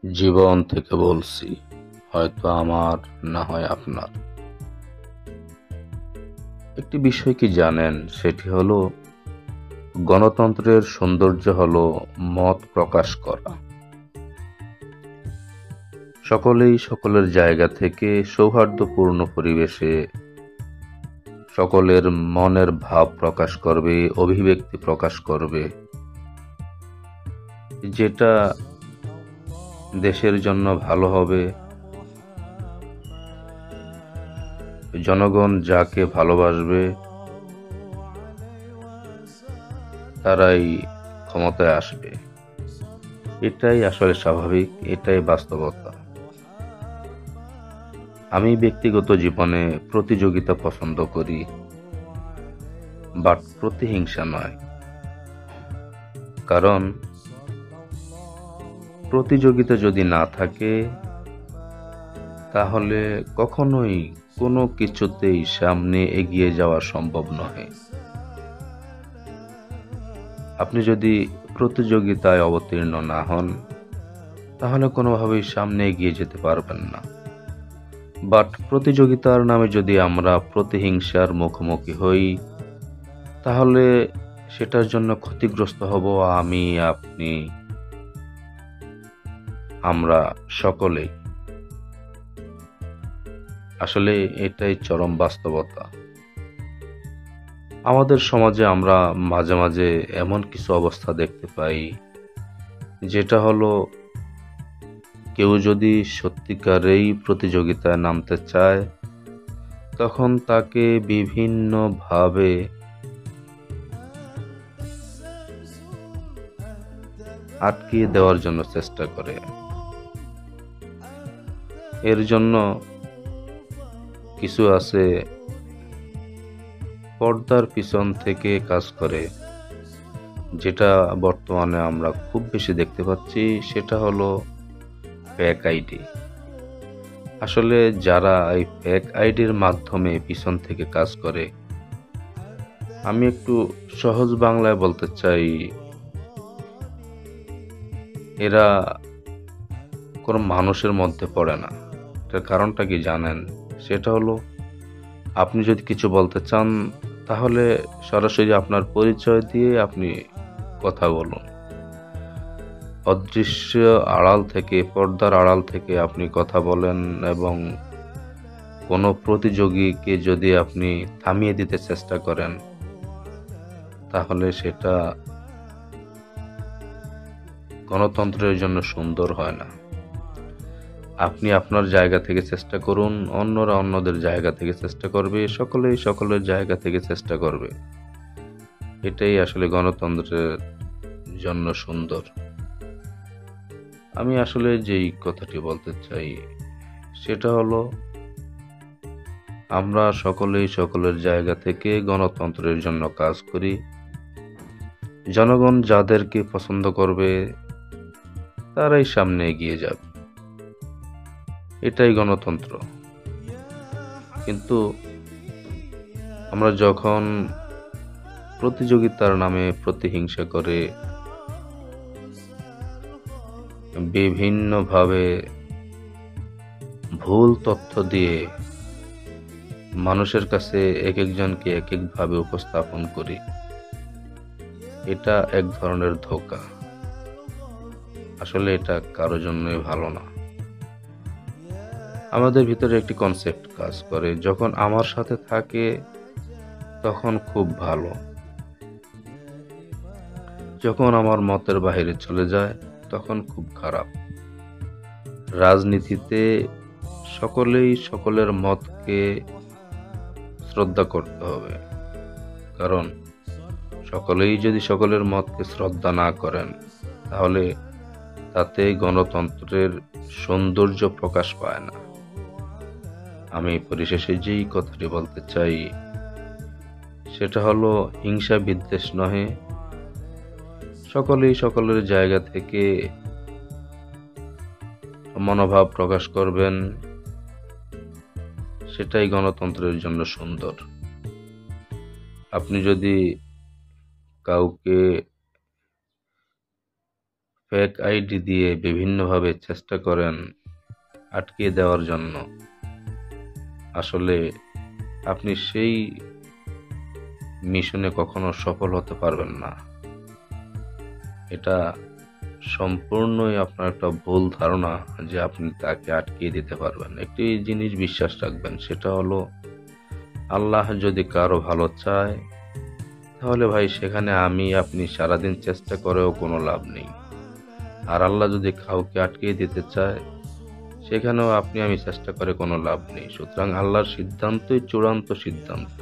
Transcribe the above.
জীবন থেকে বলছি, হয়তো আমার, না হয় আপনার। একটি বিষয় কি জানেন? সেটি হলো গণতন্ত্রের সৌন্দর্য হলো মত প্রকাশ করা। সকলেই সকলের জায়গা থেকে সৌহার্দ্যপূর্ণ পরিবেশে সকলের মনের ভাব প্রকাশ করবে, অভিব্যক্তি প্রকাশ করবে, যেটা দেশের জন্য ভালো হবে। জনগণ যাকে ভালোবাসবে তারাই ক্ষমতায় আসবে। এটাই আসলে স্বাভাবিক, এটাই বাস্তবতা। আমি ব্যক্তিগত জীবনে প্রতিযোগিতা পছন্দ করি, বাট প্রতিহিংসা নয়। কারণ প্রতিযোগিতা যদি না থাকে তাহলে কখনোই কোনো কিছুতেই সামনে এগিয়ে যাওয়া সম্ভব নয়। আপনি যদি প্রতিযোগিতায় অবতীর্ণ না হন তাহলে কোনোভাবেই সামনে এগিয়ে যেতে পারবেন না। বাট প্রতিযোগিতার নামে যদি আমরা প্রতিহিংসার মুখোমুখি হই তাহলে সেটার জন্য ক্ষতিগ্রস্ত হব আমি, আপনি, আমরা সকলেই। আসলে এটাই চরম বাস্তবতা। আমাদের সমাজে আমরা মাঝে মাঝে এমন কিছু অবস্থা দেখতে পাই, যেটা হলো কেউ যদি সত্যিকারেই প্রতিযোগিতায় নামতে চায় তখন তাকে বিভিন্নভাবে আটকিয়ে দেওয়ার জন্য চেষ্টা করে। এর জন্য কিছু আছে পর্দার পিছন থেকে কাজ করে, যেটা বর্তমানে আমরা খুব বেশি দেখতে পাচ্ছি। সেটা হলো ফেক আইডি। আসলে যারা এই ফেক আইডির মাধ্যমে পিছন থেকে কাজ করে, আমি একটু সহজ বাংলায় বলতে চাই, এরা কোনো মানুষের মধ্যে পড়ে না। এটার কারণটা কি জানেন? সেটা হলো আপনি যদি কিছু বলতে চান তাহলে সরাসরি আপনার পরিচয় দিয়ে আপনি কথা বলুন। অদৃশ্য আড়াল থেকে, পর্দার আড়াল থেকে আপনি কথা বলেন এবং কোনো প্রতিযোগীকে যদি আপনি থামিয়ে দিতে চেষ্টা করেন তাহলে সেটা গণতন্ত্রের জন্য সুন্দর হয় না। আপনি আপনার জায়গা থেকে চেষ্টা করুন, অন্যরা অন্যদের জায়গা থেকে চেষ্টা করবে, সকলেই সকলের জায়গা থেকে চেষ্টা করবে। এটাই আসলে গণতন্ত্রের জন্য সুন্দর। আমি আসলে যেই কথাটি বলতে চাই সেটা হলো আমরা সকলেই সকলের জায়গা থেকে গণতন্ত্রের জন্য কাজ করি। জনগণ যাদেরকে পছন্দ করবে তারাই সামনে এগিয়ে যাবে, এটাই গণতন্ত্র। কিন্তু আমরা যখন প্রতিযোগিতার নামে প্রতিহিংসা করে বিভিন্নভাবে ভুল তথ্য দিয়ে মানুষের কাছে এক একজনকে এক একভাবে উপস্থাপন করি, এটা এক ধরনের ধোঁকা। আসলে এটা কারোর জন্যই ভালো না। আমাদের ভিতরে একটি কনসেপ্ট কাজ করে, যখন আমার সাথে থাকে তখন খুব ভালো, যখন আমার মতের বাইরে চলে যায় তখন খুব খারাপ। রাজনীতিতে সকলেই সকলের মতকে শ্রদ্ধা করতে হবে, কারণ সকলেই যদি সকলের মতকে শ্রদ্ধা না করেন তাহলে তাতে গণতন্ত্রের সৌন্দর্য প্রকাশ পায় না। আমি পরিশেষে যেই কথাটি বলতে চাই সেটা হলো হিংসা বিদ্বেষ নহে, সকলেই সকলের জায়গা থেকে মনোভাব প্রকাশ করবেন, সেটাই গণতন্ত্রের জন্য সুন্দর। আপনি যদি কাউকে ফেক আইডি দিয়ে বিভিন্নভাবে চেষ্টা করেন আটকে দেওয়ার জন্য, আসলে আপনি সেই মিশনে কখনো সফল হতে পারবেন না। এটা সম্পূর্ণই আপনার একটা ভুল ধারণা যে আপনি তাকে আটকিয়ে দিতে পারবেন। একটি জিনিস বিশ্বাস রাখবেন, সেটা হলো আল্লাহ যদি কারো ভালো চায়, তাহলে ভাই সেখানে আমি আপনি সারাদিন চেষ্টা করেও কোনো লাভ নেই। আর আল্লাহ যদি কাউকে আটকিয়ে দিতে চায়, সেখানেও আপনি আমি চেষ্টা করে কোনো লাভ নেই। সুতরাং আল্লাহর সিদ্ধান্তই চূড়ান্ত সিদ্ধান্ত।